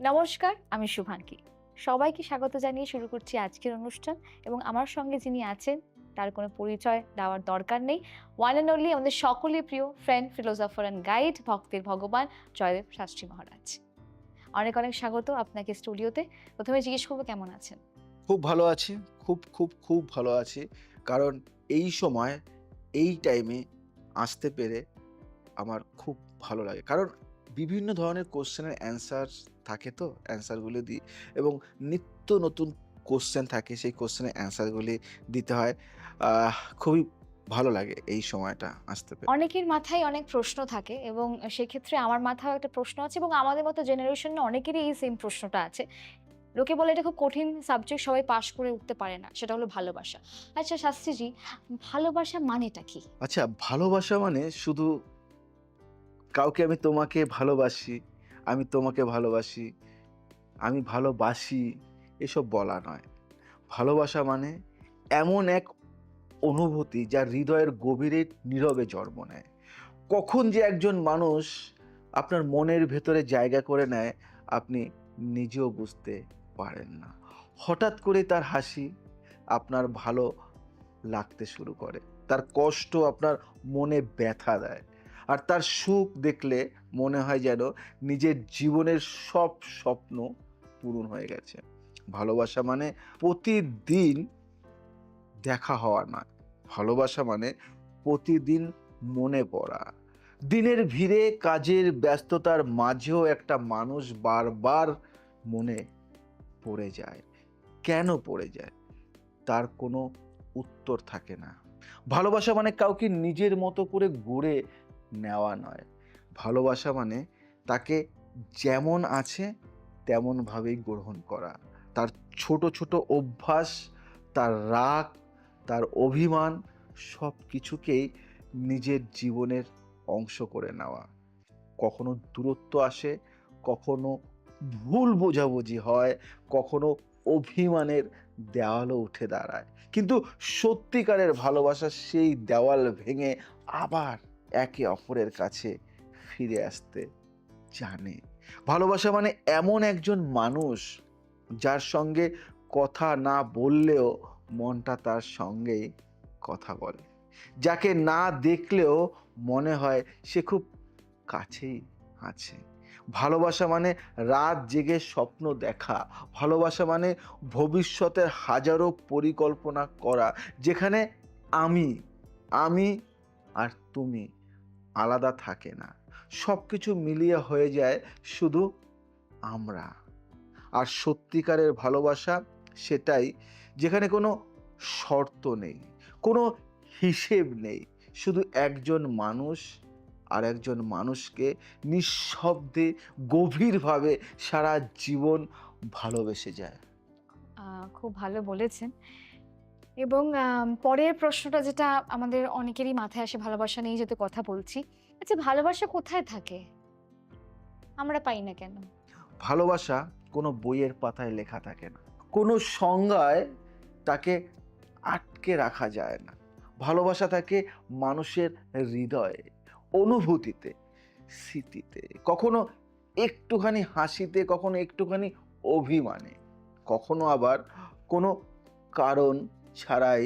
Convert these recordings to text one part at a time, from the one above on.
নমস্কার, আমি শুভাঙ্কি। সবাইকে স্বাগত জানিয়ে শুরু করছি আজকের অনুষ্ঠান এবং আমার সঙ্গে যিনি আছেন তার কোনো পরিচয় দেওয়ার দরকার নেই। ওয়ান অ্যান্ড অনলি আমাদের সকলের প্রিয় ফ্রেন্ড, ফিলোসফার অ্যান্ড গাইড, ভক্তের ভগবান জয়দেব শাস্ত্রী মহারাজ। অনেক অনেক স্বাগত আপনাকে স্টুডিওতে। প্রথমে জিজ্ঞেস করবো কেমন আছেন? খুব ভালো আছি। খুব ভালো আছি। কারণ এই সময়, এই টাইমে আসতে পেরে আমার খুব ভালো লাগে। কারণ বিভিন্ন ধরনের কোয়েশ্চেনের অ্যান্সার থাকে তো, অ্যান্সারগুলি দিই এবং নিত্য নতুন কোয়েশ্চেন থাকে, সেই কোয়েশ্চেনের অ্যান্সারগুলি দিতে হয়। খুবই ভালো লাগে এই সময়টা আসতে পেরে। অনেকের মাথায় অনেক প্রশ্ন থাকে এবং সেক্ষেত্রে আমার মাথায়ও একটা প্রশ্ন আছে এবং আমাদের মতো জেনারেশনে অনেকেরই এই সেম প্রশ্নটা আছে। লোকে বলে এটা খুব কঠিন সাবজেক্ট, সবাই পাশ করে উঠতে পারে না। সেটা হলো ভালোবাসা। আচ্ছা শাস্ত্রীজি, ভালোবাসা মানেটা কি? আচ্ছা, ভালোবাসা মানে শুধু কাউকে আমি তোমাকে ভালোবাসি, আমি তোমাকে ভালোবাসি, আমি ভালোবাসি এসব বলা নয়। ভালোবাসা মানে এমন এক অনুভূতি যা হৃদয়ের গভীরে নীরবে জন্ম নেয়। কখন যে একজন মানুষ আপনার মনের ভেতরে জায়গা করে নেয় আপনি নিজেও বুঝতে পারেন না। হঠাৎ করে তার হাসি আপনার ভালো লাগতে শুরু করে, তার কষ্ট আপনার মনে ব্যথা দেয়, আর তার সুখ দেখলে মনে হয় যেন নিজের জীবনের সব স্বপ্ন পূরণ হয়ে গেছে। ভালোবাসা মানে প্রতিদিন দেখা হওয়া নয়, ভালোবাসা মানে প্রতিদিন মনে পড়া। দিনের ভিড়ে কাজের ব্যস্ততার মাঝেও একটা মানুষ বারবার মনে পড়ে যায়। কেন পড়ে যায় তার কোনো উত্তর থাকে না। ভালোবাসা মানে কাউকে নিজের মতো করে গড়ে নেওয়া নয়। ভালোবাসা মানে তাকে যেমন আছে তেমনভাবেই গ্রহণ করা। তার ছোট ছোট অভ্যাস, তার রাগ, তার অভিমান সব কিছুকেই নিজের জীবনের অংশ করে নেওয়া। কখনো দূরত্ব আসে, কখনো ভুল বোঝাবুঝি হয়, কখনো অভিমানের দেওয়ালও উঠে দাঁড়ায়, কিন্তু সত্যিকারের ভালোবাসা সেই দেওয়াল ভেঙে আবার একে অপরের কাছে ফিরে আসতে জানে। ভালোবাসা মানে এমন একজন মানুষ যার সঙ্গে কথা না বললেও মনটা তার সঙ্গেই কথা বলে, যাকে না দেখলেও মনে হয় সে খুব কাছেই আছে। ভালোবাসা মানে রাত জেগে স্বপ্ন দেখা। ভালোবাসা মানে ভবিষ্যতের হাজারো পরিকল্পনা করা, যেখানে আমি আমি আর তুমি আলাদা থাকে না, সব কিছু মিলিয়ে হয়ে যায় শুধু আমরা। আর সত্যিকারের ভালোবাসা সেটাই, যেখানে কোনো শর্ত নেই, কোনো হিসেব নেই, শুধু একজন মানুষ আর একজন মানুষকে নিঃশব্দে গভীরভাবে সারা জীবন ভালোবেসে যায়। খুব ভালো বলেছেন। এবং পরের প্রশ্নটা যেটা আমাদের অনেকেরই মাথায় আসে, ভালোবাসা নিয়ে যেহেতু কথা বলছি। আচ্ছা, ভালোবাসা কোথায় থাকে? আমরা পাই না কেন? ভালোবাসা কোনো বইয়ের পাতায় লেখা থাকে না, কোনো সংজ্ঞায় তাকে আটকে রাখা যায় না। ভালোবাসা থাকে মানুষের হৃদয়ে, অনুভূতিতে, স্মৃতিতে, কখনো একটুখানি হাসিতে, কখনো একটুখানি অভিমানে, কখনো আবার কোনো কারণ ছাড়াই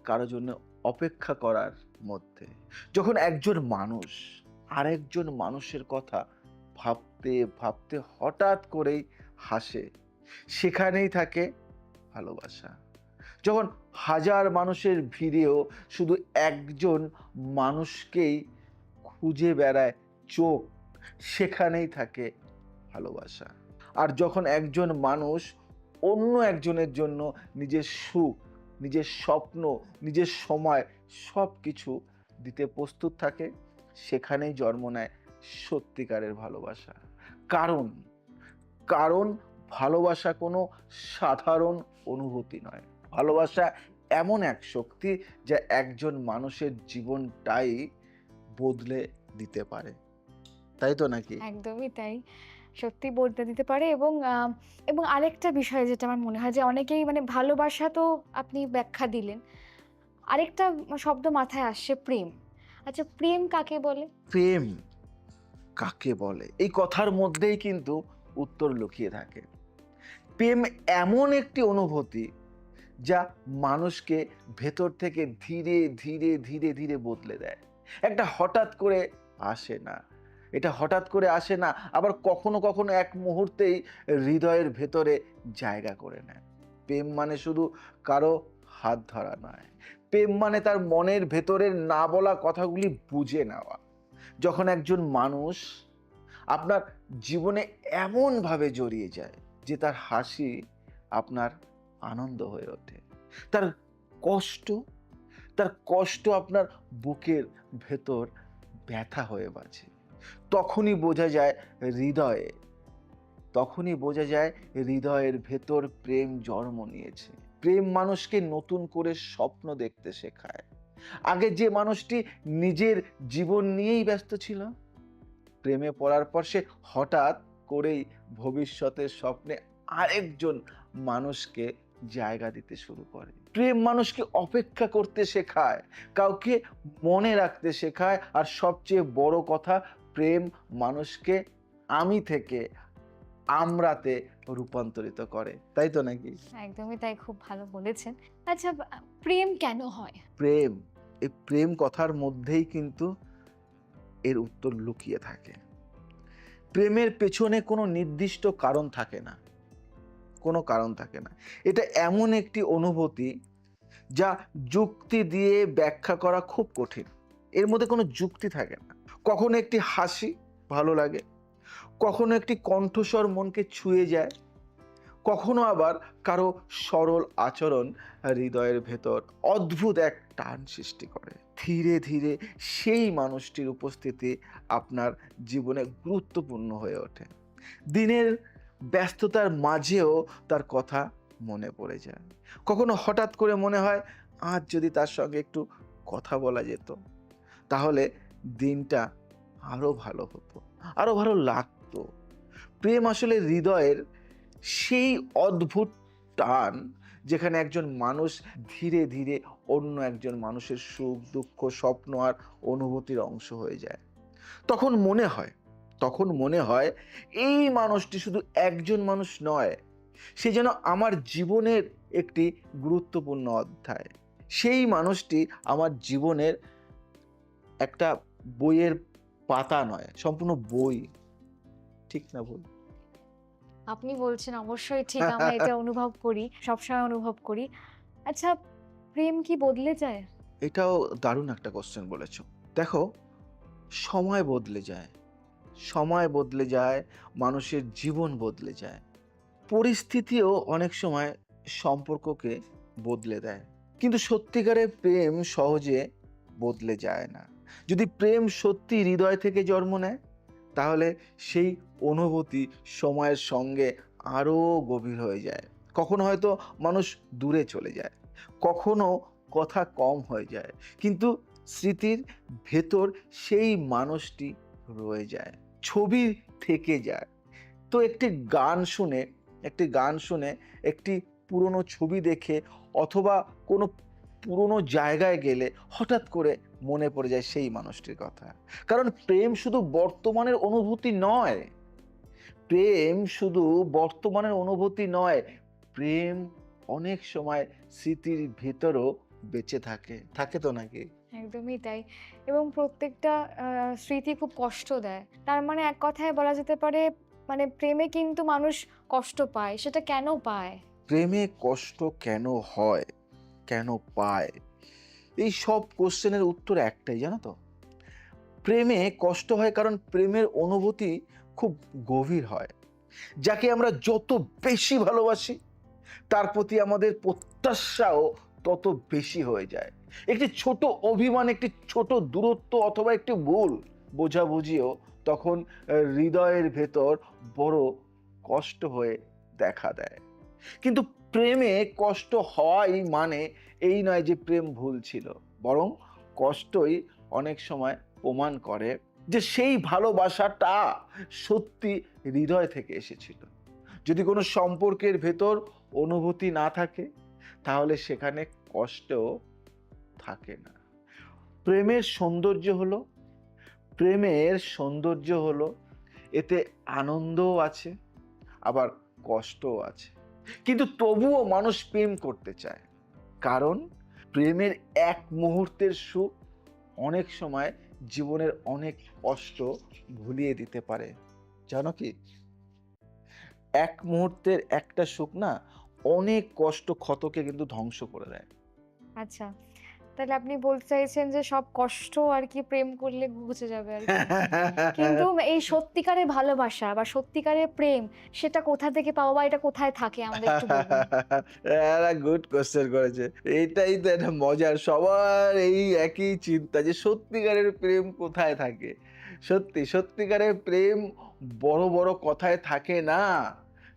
কারো জন্য অপেক্ষা করার মধ্যে। যখন একজন মানুষ আরেকজন মানুষের কথা ভাবতে ভাবতে হঠাৎ করেই হাসে, সেখানেই থাকে ভালোবাসা। যখন হাজার মানুষের ভিড়েও শুধু একজন মানুষকেই খুঁজে বেড়ায় চোখ, সেখানেই থাকে ভালোবাসা। আর যখন একজন মানুষ অন্য একজনের জন্য নিজের সুখ, নিজের স্বপ্ন, নিজের সময় সব কিছু দিতে প্রস্তুত থাকে, সেখানেই জন্ম নেয় সত্যিকারের ভালোবাসা। কারণ কারণ ভালোবাসা কোনো সাধারণ অনুভূতি নয়। ভালোবাসা এমন এক শক্তি যা একজন মানুষের জীবনটাই বদলে দিতে পারে। তাই তো নাকি? একদমই তাই। সত্যি বদলে দিতে পারে এবং আরেকটা বিষয় যেটা আমার মনে হয় যে অনেকেই মানে ভালোবাসা তো আপনি ব্যাখ্যা দিলেন। আরেকটা শব্দ মাথায় আসছে, প্রেম। আচ্ছা, প্রেম কাকে বলে? প্রেম কাকে বলে? এই কথার মধ্যেই কিন্তু উত্তর লুকিয়ে থাকে। প্রেম এমন একটি অনুভূতি যা মানুষকে ভেতর থেকে ধীরে ধীরে ধীরে ধীরে বদলে দেয়। একটা হঠাৎ করে আসে না, এটা হঠাৎ করে আসে না, আবার কখনো কখনো এক মুহূর্তেই হৃদয়ের ভেতরে জায়গা করে নেয়। প্রেম মানে শুধু কারো হাত ধরা নয়, প্রেম মানে তার মনের ভেতরের না বলা কথাগুলি বুঝে নেওয়া। যখন একজন মানুষ আপনার জীবনে এমনভাবে জড়িয়ে যায় যে তার হাসি আপনার আনন্দ হয়ে ওঠে, তার কষ্ট তার কষ্ট আপনার বুকের ভেতর ব্যথা হয়ে বাজে, তখনই বোঝা যায় হৃদয়ে তখনই বোঝা যায় হৃদয়ের ভেতর প্রেম জন্ম নিয়েছে। প্রেম মানুষকে নতুন করে স্বপ্ন দেখতে শেখায়। আগে যে মানুষটি নিজের জীবন নিয়েই ব্যস্ত ছিল, প্রেমে পড়ার পর সে হঠাৎ করেই ভবিষ্যতের স্বপ্নে আরেকজন মানুষকে জায়গা দিতে শুরু করে। প্রেম মানুষকে অপেক্ষা করতে শেখায়, কাউকে মনে রাখতে শেখায়, আর সবচেয়ে বড় কথা, প্রেম মানুষকে আমি থেকে আমরাতে রূপান্তরিত করে। তাই তো নাকি? একদমই তাই, খুব ভালো বলেছেন। আচ্ছা, প্রেম কেন হয়? প্রেম, এই প্রেম কথার মধ্যেই কিন্তু এর উত্তর লুকিয়ে থাকে। প্রেমের পেছনে কোনো নির্দিষ্ট কারণ থাকে না, কোনো কারণ থাকে না। এটা এমন একটি অনুভূতি যা যুক্তি দিয়ে ব্যাখ্যা করা খুব কঠিন। এর মধ্যে কোনো যুক্তি থাকে না। কখনো একটি হাসি ভালো লাগে, কখনো একটি কণ্ঠস্বর মনকে ছুঁয়ে যায়, কখনো আবার কারো সরল আচরণ হৃদয়ের ভেতর অদ্ভুত এক টান সৃষ্টি করে। ধীরে ধীরে সেই মানুষটির উপস্থিতি আপনার জীবনে গুরুত্বপূর্ণ হয়ে ওঠে। দিনের ব্যস্ততার মাঝেও তার কথা মনে পড়ে যায়। কখনো হঠাৎ করে মনে হয়, আজ যদি তার সঙ্গে একটু কথা বলা যেত, তাহলে দিনটা আরো ভালো হতো, আরো ভালো লাগতো। প্রেম আসলে হৃদয়ের সেই অদ্ভুত টান যেখানে একজন মানুষ ধীরে ধীরে অন্য একজন মানুষের সুখ দুঃখ স্বপ্ন আর অনুভূতির অংশ হয়ে যায়। তখন মনে হয় তখন মনে হয় এই মানুষটি শুধু একজন মানুষ নয়, সে যেন আমার জীবনের একটি গুরুত্বপূর্ণ অধ্যায়। সেই মানুষটি আমার জীবনের একটা বইয়ের পাতা নয়, সম্পূর্ণ বই। ঠিক না ভুল? আপনি বলছেন অবশ্যই ঠিক, আমরা এটা অনুভব করি, সবসময় অনুভব করি। আচ্ছা, প্রেম কি বদলে যায়? এটাও দারুণ একটা কোশ্চেন বলেছো। দেখো, সময় বদলে যায়, সময় বদলে যায়, মানুষের জীবন বদলে যায়, পরিস্থিতিও অনেক সময় সম্পর্ককে বদলে দেয়। কিন্তু সত্যিকারের প্রেম সহজে বদলে যায় না। যদি প্রেম সত্যি হৃদয় থেকে জন্ম নেয়, তাহলে সেই অনুভূতি সময়ের সঙ্গে আরো গভীর হয়ে যায়। কখনো হয়তো মানুষ দূরে চলে যায়, কখনো কথা কম হয়ে যায়, কিন্তু স্মৃতির ভেতর সেই মানুষটি রয়ে যায়, ছবি থেকে যায়। তো একটি গান শুনে, একটি পুরনো ছবি দেখে, অথবা কোনো পুরনো জায়গায় গেলে হঠাৎ করে মনে পড়ে যায় সেই মানুষটির কথা। কারণ প্রেম শুধু বর্তমানের অনুভূতি নয়, প্রেম শুধু বর্তমানের অনুভূতি নয়, প্রেম অনেক সময় স্মৃতির ভেতরও বেঁচে থাকে। থাকে তো নাকি? একদমই তাই। এবং প্রত্যেকটা স্মৃতি খুব কষ্ট দেয়। তার মানে এক কথায় বলা যেতে পারে, মানে প্রেমে কিন্তু মানুষ কষ্ট পায়। সেটা কেন পায়? প্রেমে কষ্ট কেন হয়, কেন পায়, এই সব কোশ্চেনের উত্তর একটাই, জানো তো? প্রেমে কষ্ট হয় কারণ প্রেমের অনুভূতি খুব গভীর হয়। যাকে আমরা যত বেশি ভালোবাসি, তার প্রতি আমাদের প্রত্যাশাও তত বেশি হয়ে যায়। একটি ছোট অভিমান, একটি ছোট দূরত্ব, অথবা একটি ভুল বোঝাবুঝিও তখন হৃদয়ের ভেতর বড় কষ্ট হয়ে দেখা দেয়। কিন্তু প্রেমে কষ্ট হয় মানে এই নয় যে প্রেম ভুল ছিল, বরং কষ্টই অনেক সময় প্রমাণ করে যে সেই ভালোবাসাটা সত্যি হৃদয় থেকে এসেছিল। যদি কোনো সম্পর্কের ভেতর অনুভূতি না থাকে, তাহলে সেখানে কষ্টও থাকে না। প্রেমের সৌন্দর্য হলো প্রেমের সৌন্দর্য হলো এতে আনন্দও আছে, আবার কষ্টও আছে। কিন্তু তবুও মানুষ প্রেম করতে চায়। কারণ প্রেমের এক মুহূর্তের সুখ অনেক সময় জীবনের অনেক কষ্ট ভুলিয়ে দিতে পারে। জানো কি? এক মুহূর্তের একটা সুখ না অনেক কষ্ট ক্ষতকে কিন্তু ধ্বংস করে দেয়। আচ্ছা। তাহলে আপনি বলতে চাইছেন যে সব কষ্ট আরকি প্রেম করলে ঘুচে যাবে আরকি। কিন্তু এই সত্যিকারের ভালোবাসা বা সত্যিকারের প্রেম সেটা কোথা থেকে পাবো বা এটা কোথায় থাকে আমাদের একটু বলবেন? একটা গুড কোয়েশ্চেন করেছে। এটাই তো একটা মজার। সবার এই একই চিন্তা যে সত্যিকারের প্রেম কোথায় থাকে? সত্যিকারের প্রেম বড়, বড় কথায় থাকে না।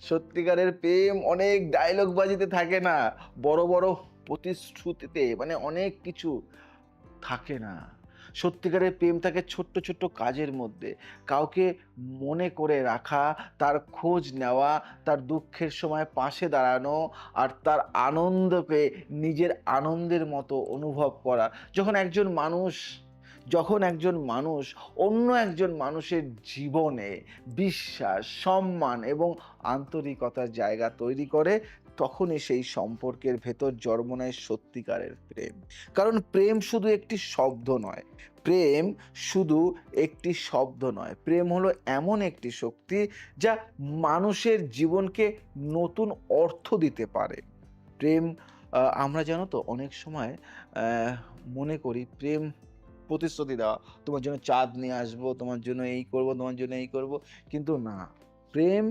সত্যিকারের প্রেম অনেক ডায়লগ বাজিতে থাকে না। বড়, বড় প্রতিশ্রুতিতে মানে অনেক কিছু থাকে না। সত্যিকারের প্রেম থাকে ছোট্ট, ছোট্ট কাজের মধ্যে। কাউকে মনে করে রাখা, তার খোঁজ নেওয়া, তার দুঃখের সময় পাশে দাঁড়ানো আর তার আনন্দকে নিজের আনন্দের মতো অনুভব করা। যখন একজন মানুষ অন্য একজন মানুষের জীবনে বিশ্বাস, সম্মান এবং আন্তরিকতার জায়গা তৈরি করে, তখনই সেই সম্পর্কের ভেতর জন্ম নেয় সত্যিকারের প্রেম। কারণ প্রেম শুধু একটি শব্দ নয়। প্রেম শুধু একটি শব্দ নয়। প্রেম হলো এমন একটি শক্তি যা মানুষের জীবনকে নতুন অর্থ দিতে পারে। প্রেম আমরা জানো তো অনেক সময় মনে করি প্রেম প্রতিশ্রুতি দেওয়া। তোমার জন্য চাঁদ নিয়ে আসবো, তোমার জন্য এই করবো, তোমার জন্য এই করবো। কিন্তু না, প্রেম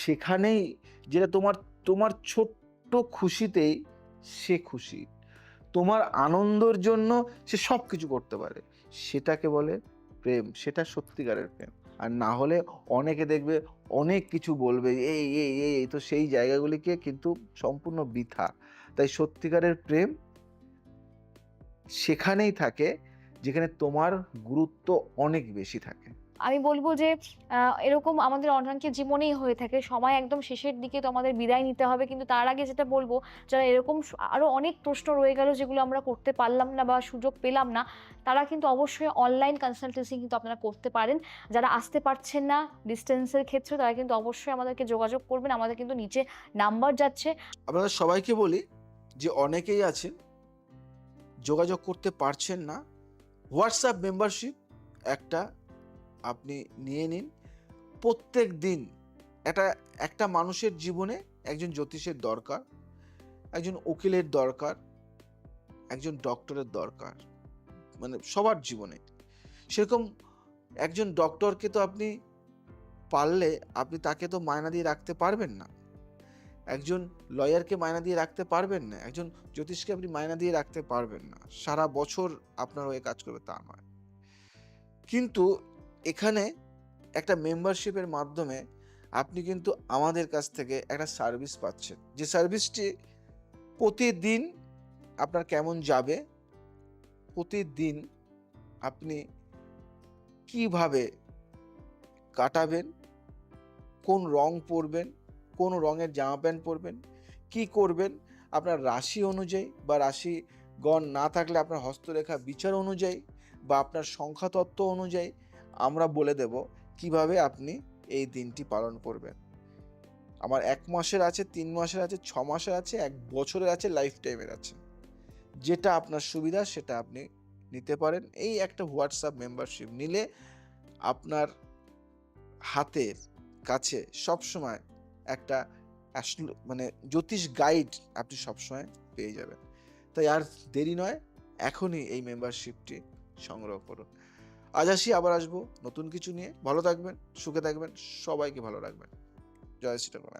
সেখানেই যেটা তোমার তোমার ছোট্ট খুশিতেই সে খুশি। তোমার আনন্দর জন্য সে সবকিছু করতে পারে। সেটাকে বলে প্রেম। সেটা সত্যিকারের প্রেম। আর না হলে অনেকে দেখবে অনেক কিছু বলবে এই তো সেই জায়গাগুলিকে কিন্তু সম্পূর্ণ বৃথা। তাই সত্যিকারের প্রেম সেখানেই থাকে যেখানে তোমার গুরুত্ব অনেক বেশি থাকে। আমি বলব যে আ এরকম আমাদের অনেকের জীবনেই হয়ে থাকে। সময় একদম শেষের দিকে তো আমাদের বিদায় নিতে হবে। কিন্তু তার আগে যেটা বলব, যারা এরকম আরো অনেক প্রশ্ন রয়ে গেল যেগুলো আমরা করতে পারলাম না বা সুযোগ পেলাম না, তারা কিন্তু অবশ্যই অনলাইন কনসালটেন্সি কিন্তু আপনারা করতে পারেন। যারা আসতে পারছেন না ডিসট্যান্স এর ক্ষেত্রে তারা কিন্তু অবশ্যই আমাদেরকে যোগাযোগ করবেন। আমাদের কিন্তু নিচে নাম্বার যাচ্ছে। আপনাদের সবাইকে বলি যে অনেকেই আছেন যোগাযোগ করতে পারছেন না। হোয়াটসঅ্যাপ মেম্বারশিপ একটা আপনি নিয়ে নিন। প্রত্যেক দিন একটা একটা মানুষের জীবনে একজন জ্যোতিষের দরকার, একজন উকিলের দরকার, একজন ডক্টরের দরকার। মানে সবার জীবনে। সেরকম একজন ডক্টরকে তো আপনি পারলে আপনি তাকে তো মায়না দিয়ে রাখতে পারবেন না। একজন লয়ারকে মায়না দিয়ে রাখতে পারবেন না। একজন জ্যোতিষকে আপনি মায়না দিয়ে রাখতে পারবেন না। সারা বছর আপনার হয়ে কাজ করবে তা নয়। কিন্তু এখানে একটা মেম্বারশিপের মাধ্যমে আপনি কিন্তু আমাদের কাছ থেকে একটা সার্ভিস পাচ্ছেন। যে সার্ভিসটি প্রতিদিন আপনার কেমন যাবে, প্রতিদিন আপনি কিভাবে কাটাবেন, কোন রং পরবেন, কোন রঙের জামা প্যান্ট পরবেন, কি করবেন, আপনার রাশি অনুযায়ী বা রাশিগণ না থাকলে আপনার হস্তরেখা বিচার অনুযায়ী বা আপনার সংখ্যাতত্ত্ব অনুযায়ী আমরা বলে দেব কিভাবে আপনি এই দিনটি পালন করবেন। আমার ১ মাসের আছে, ৩ মাসের আছে, ৬ মাসের আছে, ১ বছরের আছে, লাইফ টাইমের আছে। যেটা আপনার সুবিধা সেটা আপনি নিতে পারেন। এই একটা হোয়াটসঅ্যাপ মেম্বারশিপ নিলে আপনার হাতের কাছে সবসময় একটা মানে জ্যোতিষ গাইড আপনি সবসময় পেয়ে যাবেন। তাই আর দেরি নয়, এখনই এই মেম্বারশিপটি সংগ্রহ করুন। আজ আসি, আবার আসবো নতুন কিছু নিয়ে। ভালো থাকবেন, সুখে থাকবেন, সবাইকে ভালো রাখবেন। জয় শ্রী ঠাকুর।